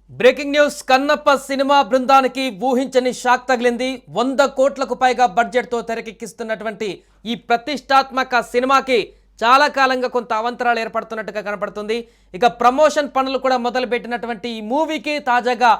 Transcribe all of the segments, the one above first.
Breaking news Kannappa cinema బృందానికి ఊహించని shock తగిలింది 100 కోట్లకు పైగా బడ్జెట్ తో తెరకెక్కిస్తున్నటువంటి ఈ ప్రతిష్టాత్మక సినిమాకి చాలా కాలంగా కొంత అవంతరాలు ఏర్పడుతున్నట్టుగా కనబడుతుంది. ఇక ప్రమోషన్ పనులు కూడా మొదలుపెట్టినటువంటి ఈ మూవీకి తాజాగా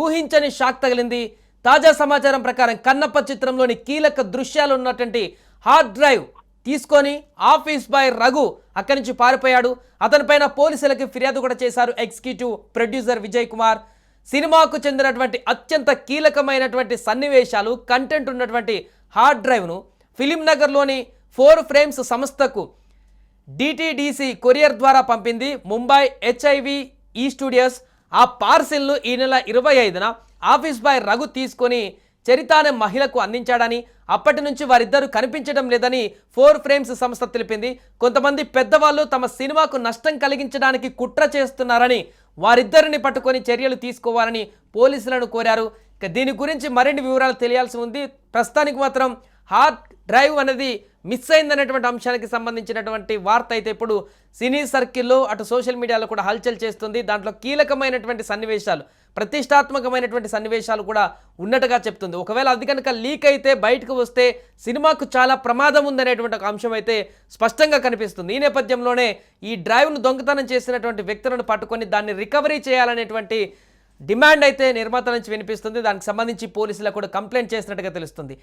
ఊహించని షాక్ తగిలింది. తాజా సమాచారం ప్రకారం కన్నప్ప చిత్రంలోని కీలక దృశ్యాలు ఉన్నటువంటి హార్డ్ డ్రైవ్ తీసుకొని ఆఫీస్ బాయ్ రఘు అక్కడి నుంచి పారిపోయాడు. అతనిపైన పోలీసులకు ఫిర్యాదు కూడా చేశారు ఎగ్జిక్యూటివ్ ప్రొడ్యూసర్ విజయ్ కుమార్. సినిమాకు చెందినటువంటి అత్యంత కీలకమైనటువంటి సన్నివేశాలు కంటెంట్ ఉన్నటువంటి హార్డ్ డ్రైవ్ను ఫిలిం నగర్లోని 4 ఫ్రేమ్స్ సంస్థకు డిటిడిసి కొరియర్ ద్వారా పంపింది ముంబై హెచ్ఐవి ఈ స్టూడియోస్. ఆ పార్సిల్ను ఈ నెల 25న ఆఫీస్ బాయ్ రఘు తీసుకొని చరిత అనే మహిళకు అందించాడని, అప్పటి నుంచి వారిద్దరూ కనిపించడం లేదని 4 ఫ్రేమ్స్ సంస్థ తెలిపింది. కొంతమంది పెద్దవాళ్ళు తమ సినిమాకు నష్టం కలిగించడానికి కుట్ర చేస్తున్నారని వారిద్దరిని పట్టుకొని చర్యలు తీసుకోవాలని పోలీసులను కోరారు. ఇక దీని గురించి మరిన్ని వివరాలు తెలియాల్సి ఉంది. ప్రస్తుతానికి మాత్రం హార్డ్ డ్రైవ్ అనేది మిస్ అయిందనేటువంటి అంశానికి సంబంధించినటువంటి వార్త అయితే ఇప్పుడు సినీ సర్కిల్లో అటు సోషల్ మీడియాలో కూడా హల్చల్ చేస్తుంది. దాంట్లో కీలకమైనటువంటి సన్నివేశాలు, ప్రతిష్టాత్మకమైనటువంటి సన్నివేశాలు కూడా ఉన్నట్టుగా చెప్తుంది. ఒకవేళ అది కనుక లీక్ అయితే బయటకు వస్తే సినిమాకు చాలా ప్రమాదం ఉందనేటువంటి ఒక అంశం అయితే స్పష్టంగా కనిపిస్తుంది. ఈ నేపథ్యంలోనే ఈ డ్రైవ్ను దొంగతనం చేసినటువంటి వ్యక్తులను పట్టుకొని దాన్ని రికవరీ చేయాలనేటువంటి డిమాండ్ అయితే నిర్మాతల నుంచి వినిపిస్తుంది. దానికి సంబంధించి పోలీసులకు కూడా కంప్లైంట్ చేసినట్టుగా తెలుస్తుంది.